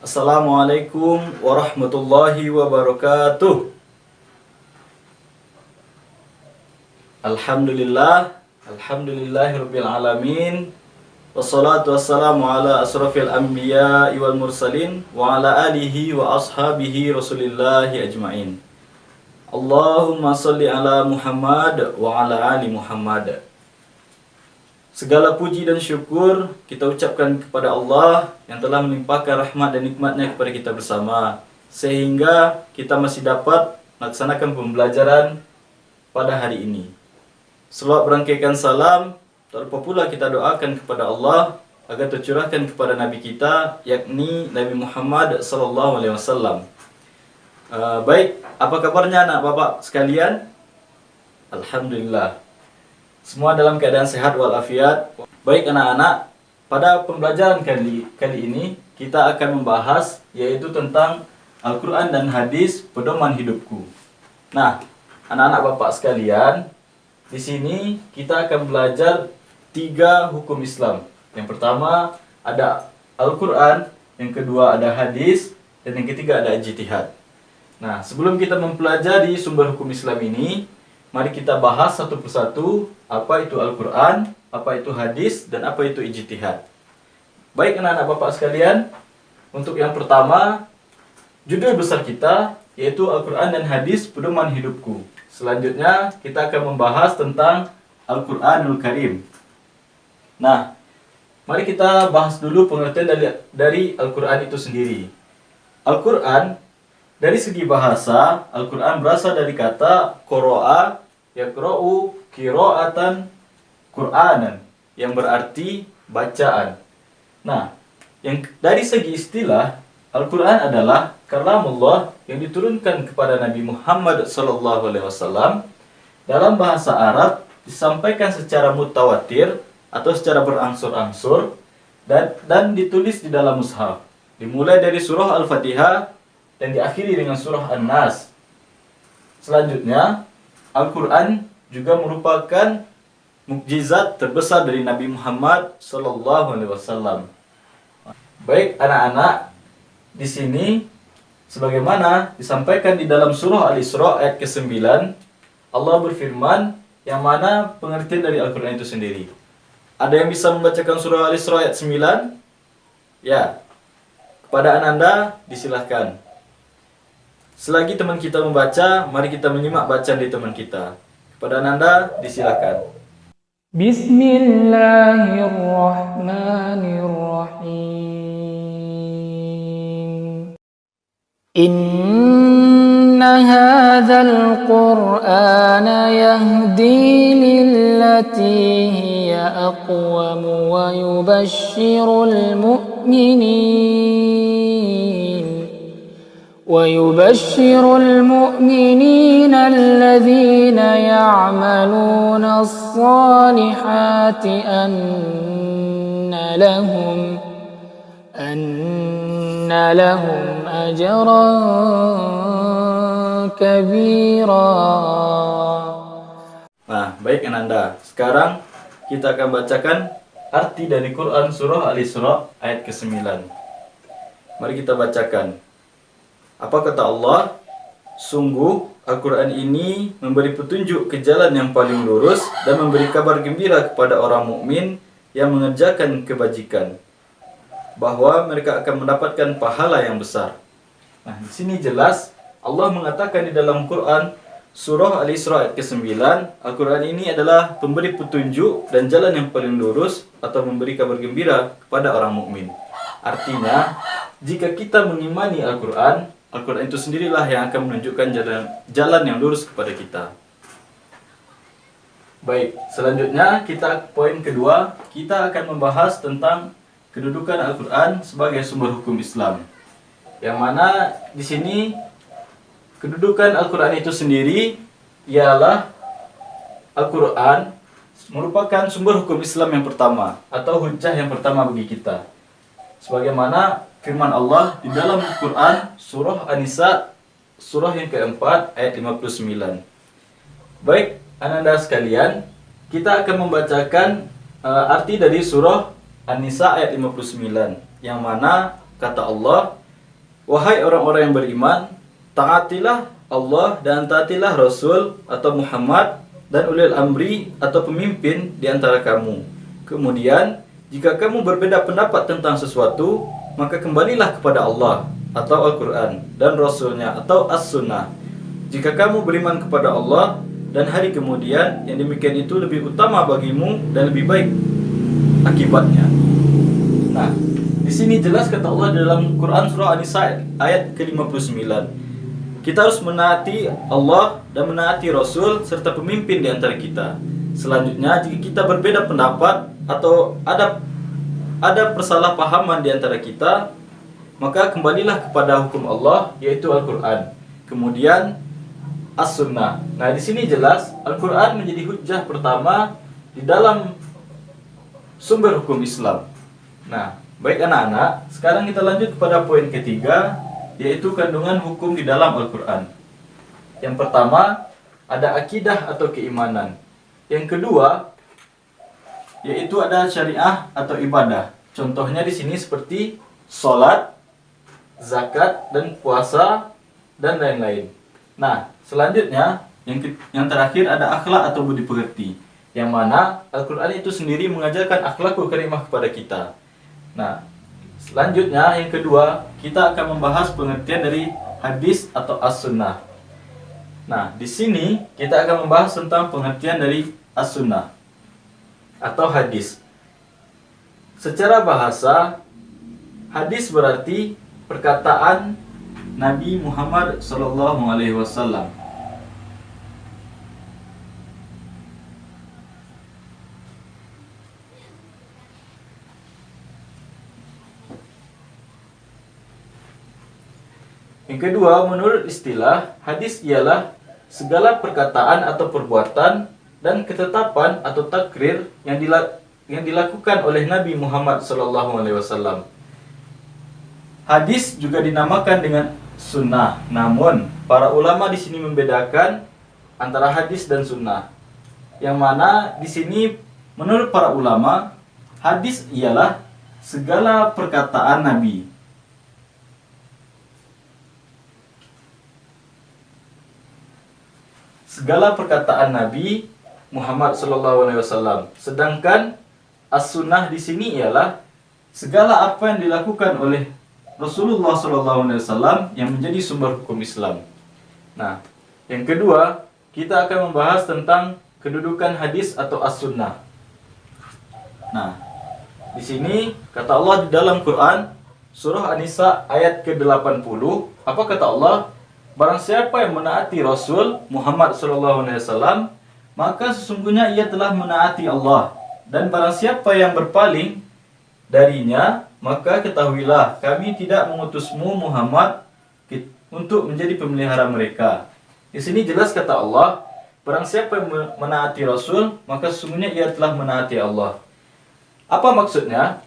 Assalamualaikum warahmatullahi wabarakatuh. Alhamdulillahirabbil alamin. Wassalatu wassalamu ala asrafil anbiya wal mursalin wa ala alihi wa ashabihi rasulillahi ajmain. Allahumma salli ala Muhammad wa ala ali Muhammad. Segala puji dan syukur kita ucapkan kepada Allah yang telah melimpahkan rahmat dan nikmatnya kepada kita bersama, sehingga kita masih dapat melaksanakan pembelajaran pada hari ini. Selawat berangkaikan salam, tak lupa pula kita doakan kepada Allah agar tercurahkan kepada Nabi kita, yakni Nabi Muhammad SAW. Baik, apa kabarnya anak bapak sekalian? Alhamdulillah, semua dalam keadaan sehat walafiat. Baik anak-anak, pada pembelajaran kali ini kita akan membahas yaitu tentang Al-Quran dan hadis pedoman hidupku. Nah, anak-anak bapak sekalian, di sini kita akan belajar 3 hukum Islam. Yang pertama ada Al-Quran, yang kedua ada hadis, dan yang ketiga ada ijtihad. Nah, sebelum kita mempelajari sumber hukum Islam ini, mari kita bahas satu persatu apa itu Al-Quran, apa itu hadis, dan apa itu ijtihad. Baik anak-anak bapak sekalian, untuk yang pertama, judul besar kita yaitu Al-Quran dan hadis pedoman hidupku. Selanjutnya kita akan membahas tentang Al-Quranul Karim. Nah, mari kita bahas dulu pengertian dari Al-Quran itu sendiri. Al-Quran, dari segi bahasa, Al-Quran berasal dari kata qara'a yaqra'u qira'atan Qur'anan, yang berarti bacaan. Nah, yang dari segi istilah, Al-Quran adalah kalamullah yang diturunkan kepada Nabi Muhammad SAW. Dalam bahasa Arab disampaikan secara mutawatir atau secara berangsur-angsur dan ditulis di dalam mushaf. Dimulai dari surah Al-Fatihah dan diakhiri dengan surah An-Nas. Selanjutnya, Al-Quran juga merupakan mukjizat terbesar dari Nabi Muhammad SAW. Baik anak-anak, di sini sebagaimana disampaikan di dalam surah Al-Isra ayat ke-9, Allah berfirman yang mana pengertian dari Al-Quran itu sendiri. Ada yang bisa membacakan surah Al-Isra ayat 9? Ya, kepada Ananda disilahkan. Selagi teman kita membaca, mari kita menyimak bacaan dari teman kita. Kepada Ananda disilahkan. Bismillahirrahmanirrahim. Inna hadzal Qur'ana yahdi lillati hiya aqwam wa yubashshirul mu'minin alladhina ya'maluna as-salihati anna lahum ajran kabira. Nah, baik Ananda. Sekarang kita akan bacakan arti dari Quran surah Al-Isra ayat ke-9. Mari kita bacakan. Apa kata Allah? Sungguh Al-Quran ini memberi petunjuk ke jalan yang paling lurus dan memberi kabar gembira kepada orang mukmin yang mengerjakan kebajikan, bahwa mereka akan mendapatkan pahala yang besar. Nah, di sini jelas Allah mengatakan di dalam Quran surah Al-Isra ayat ke-9, Al-Quran ini adalah pemberi petunjuk dan jalan yang paling lurus atau memberi kabar gembira kepada orang mukmin. Artinya, jika kita mengimani Al-Quran, Al-Quran itu sendirilah yang akan menunjukkan jalan yang lurus kepada kita. Baik, selanjutnya poin kedua, kita akan membahas tentang kedudukan Al-Quran sebagai sumber hukum Islam. Yang mana di sini kedudukan Al-Quran itu sendiri ialah Al-Quran merupakan sumber hukum Islam yang pertama atau hujjah yang pertama bagi kita. Sebagaimana firman Allah di dalam Quran surah An-Nisa surah yang keempat ayat 59. Baik, Ananda sekalian, kita akan membacakan arti dari surah An-Nisa ayat 59, yang mana kata Allah, Wahai orang-orang yang beriman, taatilah Allah dan taatilah Rasul atau Muhammad dan ulil amri atau pemimpin di antara kamu. Kemudian, jika kamu berbeda pendapat tentang sesuatu, maka kembalilah kepada Allah atau Al-Quran dan Rasulnya atau As-Sunnah. Jika kamu beriman kepada Allah dan hari kemudian, yang demikian itu lebih utama bagimu dan lebih baik akibatnya. Nah, di sini jelas kata Allah dalam Quran surah An-Nisa ayat ke-59. Kita harus menaati Allah dan menaati Rasul serta pemimpin di antara kita. Selanjutnya, jika kita berbeda pendapat atau ada persalahpahaman di antara kita, maka kembalilah kepada hukum Allah, yaitu Al-Quran. Kemudian As-Sunnah. Nah, di sini jelas Al-Quran menjadi hujjah pertama di dalam sumber hukum Islam. Nah, baik anak-anak, sekarang kita lanjut kepada poin ketiga, yaitu kandungan hukum di dalam Al-Quran. Yang pertama, ada akidah atau keimanan. Yang kedua, yaitu ada syariah atau ibadah. Contohnya di sini seperti sholat, zakat, dan puasa, dan lain-lain. Nah, selanjutnya, yang terakhir ada akhlak atau budi pekerti. Yang mana Al-Quran itu sendiri mengajarkan akhlakul karimah kepada kita. Nah, selanjutnya yang kedua, kita akan membahas pengertian dari hadis atau as-sunnah. Nah, di sini kita akan membahas tentang pengertian dari as-sunnah atau hadis. Secara bahasa, hadis berarti perkataan Nabi Muhammad SAW. Yang kedua, menurut istilah, hadis ialah segala perkataan atau perbuatan dan ketetapan atau takrir yang dilakukan oleh Nabi Muhammad SAW. Hadis juga dinamakan dengan sunnah. Namun, para ulama di sini membedakan antara hadis dan sunnah. Yang mana di sini menurut para ulama, hadis ialah segala perkataan Nabi. Segala perkataan Nabi Muhammad SAW. Sedangkan as-sunnah di sini ialah segala apa yang dilakukan oleh Rasulullah SAW yang menjadi sumber hukum Islam. Nah, yang kedua, kita akan membahas tentang kedudukan hadis atau as-sunnah. Nah, di sini kata Allah di dalam Quran surah An-Nisa ayat ke-80, apa kata Allah? Barang siapa yang menaati Rasul Muhammad SAW, maka sesungguhnya ia telah menaati Allah. Dan barang siapa yang berpaling darinya, maka ketahuilah kami tidak mengutusmu Muhammad untuk menjadi pemelihara mereka. Di sini jelas kata Allah, barang siapa yang menaati Rasul, maka sesungguhnya ia telah menaati Allah. Apa maksudnya?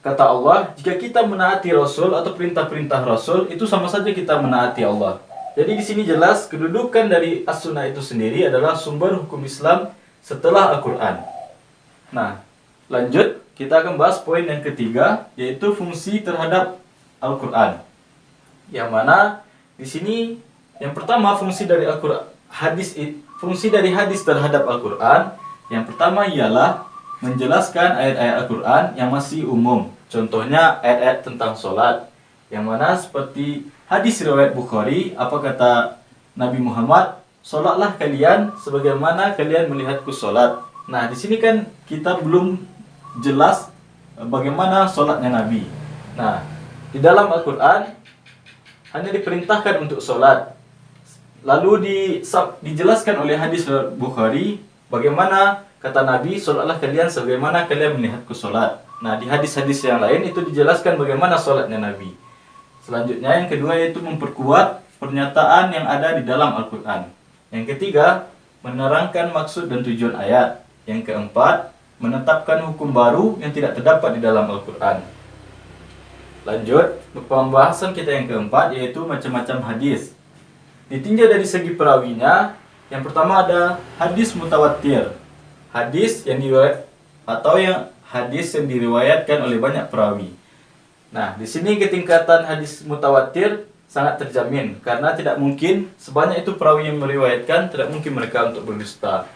Kata Allah, jika kita menaati Rasul atau perintah-perintah Rasul, itu sama saja kita menaati Allah. Jadi di sini jelas kedudukan dari as-sunnah itu sendiri adalah sumber hukum Islam setelah Al-Quran. Nah, lanjut. Kita akan bahas poin yang ketiga, yaitu fungsi terhadap Al-Quran. Yang mana di sini yang pertama fungsi dari fungsi dari hadis terhadap Al-Quran. Yang pertama ialah menjelaskan ayat-ayat Al-Quran yang masih umum. Contohnya ayat-ayat tentang sholat. Yang mana seperti hadis riwayat Bukhari, apa kata Nabi Muhammad? Sholatlah kalian sebagaimana kalian melihatku sholat. Nah, di sini kan kita belum jelas bagaimana sholatnya Nabi. Nah, di dalam Al-Quran hanya diperintahkan untuk sholat. Lalu dijelaskan oleh hadis Bukhari bagaimana kata Nabi, sholatlah kalian sebagaimana kalian melihatku sholat. Nah, di hadis-hadis yang lain itu dijelaskan bagaimana sholatnya Nabi. Selanjutnya yang kedua yaitu memperkuat pernyataan yang ada di dalam Al-Quran. Yang ketiga, menerangkan maksud dan tujuan ayat. Yang keempat, menetapkan hukum baru yang tidak terdapat di dalam Al-Quran. Lanjut, pembahasan kita yang keempat yaitu macam-macam hadis. Ditinjau dari segi perawinya, yang pertama ada hadis mutawatir. Hadis yang diriwayatkan oleh banyak perawi. Nah, di sini ketingkatan hadis mutawatir sangat terjamin karena tidak mungkin sebanyak itu perawi yang meriwayatkan, tidak mungkin mereka untuk berdusta.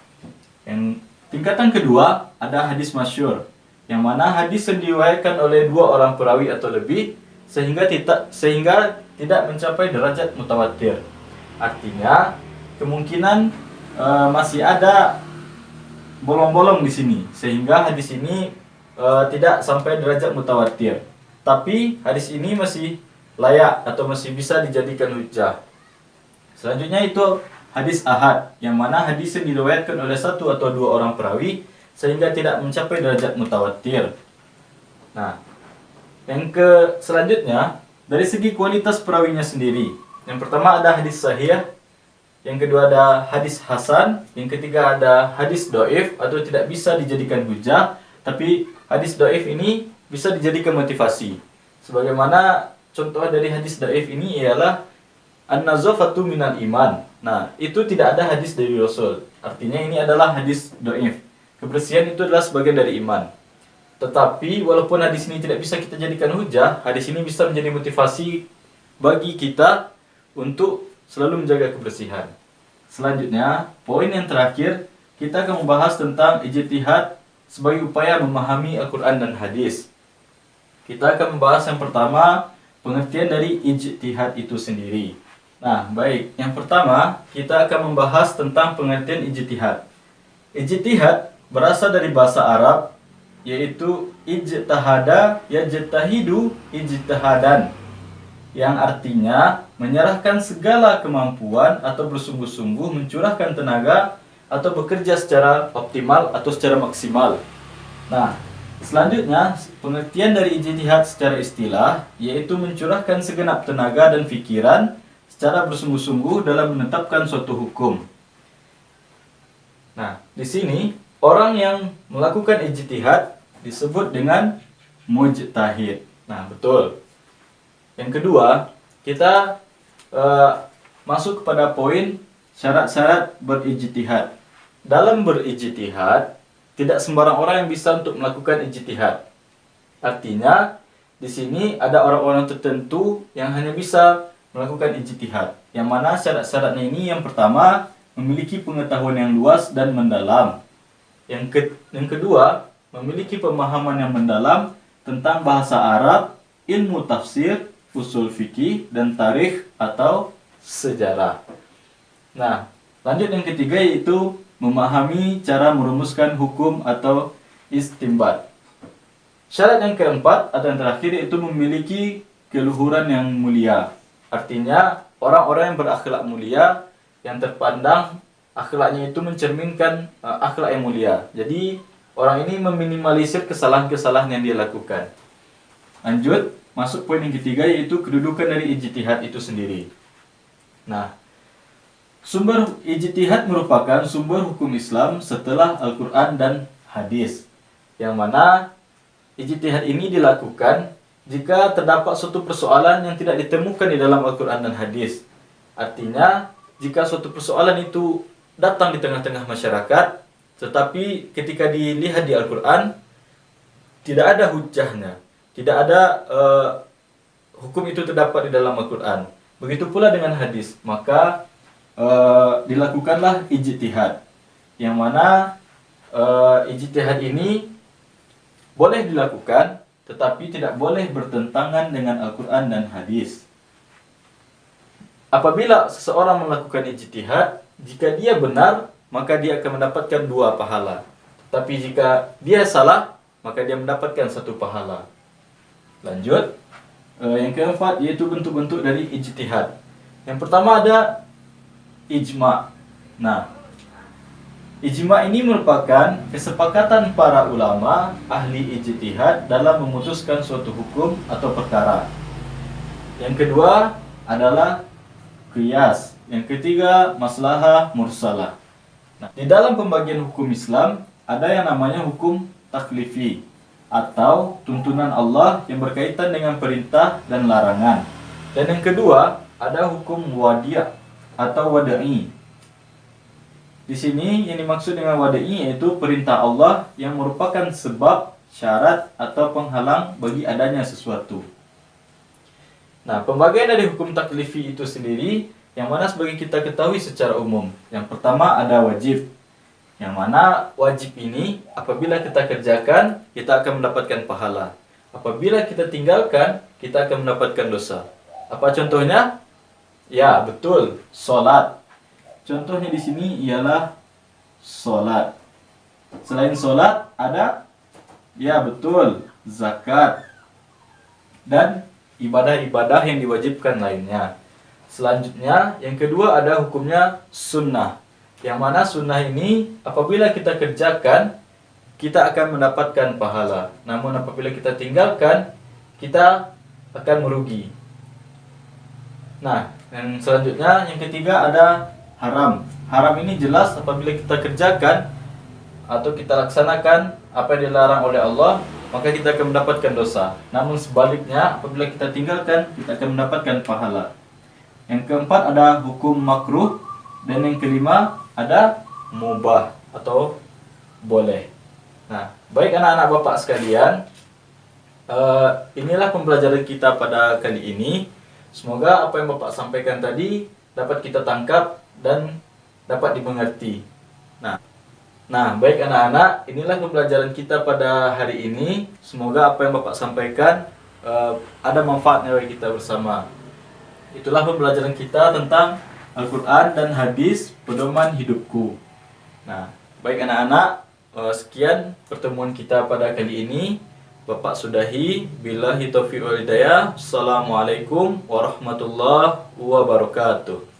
Yang tingkatan kedua ada hadis masyhur, yang mana hadis yang diriwayatkan oleh 2 orang perawi atau lebih sehingga tidak mencapai derajat mutawatir. Artinya kemungkinan masih ada bolong-bolong di sini sehingga hadis ini tidak sampai derajat mutawatir. Tapi hadis ini masih layak atau masih bisa dijadikan hujjah. Selanjutnya itu hadis ahad, yang mana hadis yang diriwayatkan oleh 1 atau 2 orang perawi sehingga tidak mencapai derajat mutawatir. Nah, selanjutnya dari segi kualitas perawinya sendiri. Yang pertama ada hadis sahih, yang kedua ada hadis hasan, yang ketiga ada hadis dhaif atau tidak bisa dijadikan hujjah, tapi hadis dhaif ini bisa dijadikan motivasi. Sebagaimana contoh dari hadis dhaif ini ialah an-nazafatu minal iman. Nah, itu tidak ada hadis dari Rasul. Artinya ini adalah hadis dhaif. Kebersihan itu adalah sebagian dari iman. Tetapi walaupun hadis ini tidak bisa kita jadikan hujjah, hadis ini bisa menjadi motivasi bagi kita untuk selalu menjaga kebersihan. Selanjutnya, poin yang terakhir, kita akan membahas tentang ijtihad sebagai upaya memahami Al-Quran dan hadis. Kita akan membahas yang pertama, pengertian dari ijtihad itu sendiri. Nah, baik. Yang pertama, kita akan membahas tentang pengertian ijtihad. Ijtihad berasal dari bahasa Arab, yaitu ijtahada yajtahidu ijtihadan, yang artinya menyerahkan segala kemampuan atau bersungguh-sungguh mencurahkan tenaga atau bekerja secara optimal atau secara maksimal. Nah, selanjutnya pengertian dari ijtihad secara istilah yaitu mencurahkan segenap tenaga dan pikiran secara bersungguh-sungguh dalam menetapkan suatu hukum. Nah, di sini orang yang melakukan ijtihad disebut dengan mujtahid. Nah, betul. Yang kedua, kita masuk kepada poin syarat-syarat berijtihad. Dalam berijtihad, tidak sembarang orang yang bisa untuk melakukan ijtihad. Artinya, di sini ada orang-orang tertentu yang hanya bisa melakukan ijtihad. Yang mana syarat-syaratnya ini yang pertama, memiliki pengetahuan yang luas dan mendalam. Yang kedua, memiliki pemahaman yang mendalam tentang bahasa Arab, ilmu tafsir, usul fikih, dan tarikh atau sejarah. Nah, lanjut yang ketiga yaitu memahami cara merumuskan hukum atau istinbat. Syarat yang keempat atau yang terakhir yaitu memiliki keluhuran yang mulia. Artinya orang-orang yang berakhlak mulia, yang terpandang akhlaknya itu mencerminkan akhlak yang mulia. Jadi orang ini meminimalisir kesalahan-kesalahan yang dia lakukan. Lanjut, masuk poin yang ketiga yaitu kedudukan dari ijtihad itu sendiri. Nah, sumber ijtihad merupakan sumber hukum Islam setelah Al-Quran dan hadis. Yang mana ijtihad ini dilakukan jika terdapat suatu persoalan yang tidak ditemukan di dalam Al-Quran dan hadis. Artinya, jika suatu persoalan itu datang di tengah-tengah masyarakat, tetapi ketika dilihat di Al-Quran, tidak ada hujjahnya. Tidak ada hukum itu terdapat di dalam Al-Quran. Begitu pula dengan hadis. Maka dilakukanlah ijtihad. Yang mana ijtihad ini boleh dilakukan, tetapi tidak boleh bertentangan dengan Al-Quran dan hadis. Apabila seseorang melakukan ijtihad, jika dia benar, maka dia akan mendapatkan 2 pahala. Tapi jika dia salah, maka dia mendapatkan 1 pahala. Lanjut, yang keempat yaitu bentuk-bentuk dari ijtihad. Yang pertama ada ijma'. Nah, ijma' ini merupakan kesepakatan para ulama ahli ijtihad dalam memutuskan suatu hukum atau perkara. Yang kedua adalah qiyas. Yang ketiga maslahah mursalah. Nah, di dalam pembagian hukum Islam ada yang namanya hukum taklifi atau tuntunan Allah yang berkaitan dengan perintah dan larangan. Dan yang kedua ada hukum wadi' atau wada'i. Di sini yang dimaksud dengan wada'i yaitu perintah Allah yang merupakan sebab, syarat atau penghalang bagi adanya sesuatu. Nah, pembagian dari hukum taklifi itu sendiri yang mana sebagai kita ketahui secara umum. Yang pertama ada wajib. Yang mana wajib ini apabila kita kerjakan, kita akan mendapatkan pahala. Apabila kita tinggalkan, kita akan mendapatkan dosa. Apa contohnya? Ya, betul, sholat. Contohnya di sini ialah sholat. Selain sholat ada, ya betul, zakat dan ibadah-ibadah yang diwajibkan lainnya. Selanjutnya, yang kedua ada hukumnya sunnah. Yang mana sunnah ini apabila kita kerjakan, kita akan mendapatkan pahala. Namun apabila kita tinggalkan, kita akan merugi. Nah, yang selanjutnya, yang ketiga ada haram. Haram ini jelas apabila kita kerjakan atau kita laksanakan apa yang dilarang oleh Allah, maka kita akan mendapatkan dosa. Namun sebaliknya, apabila kita tinggalkan, kita akan mendapatkan pahala. Yang keempat ada hukum makruh. Dan yang kelima ada mubah atau boleh. Nah, baik anak-anak bapak sekalian, inilah pembelajaran kita pada kali ini. Semoga apa yang bapak sampaikan tadi dapat kita tangkap dan dapat dimengerti. Nah, baik anak-anak, inilah pembelajaran kita pada hari ini. Semoga apa yang bapak sampaikan ada manfaatnya bagi kita bersama. Itulah pembelajaran kita tentang Al-Quran dan hadis pedoman hidupku. Nah, baik anak-anak, sekian pertemuan kita pada kali ini. Bapak sudahi. Billahi taufiq wal hidayah. Assalamualaikum warahmatullahi wabarakatuh.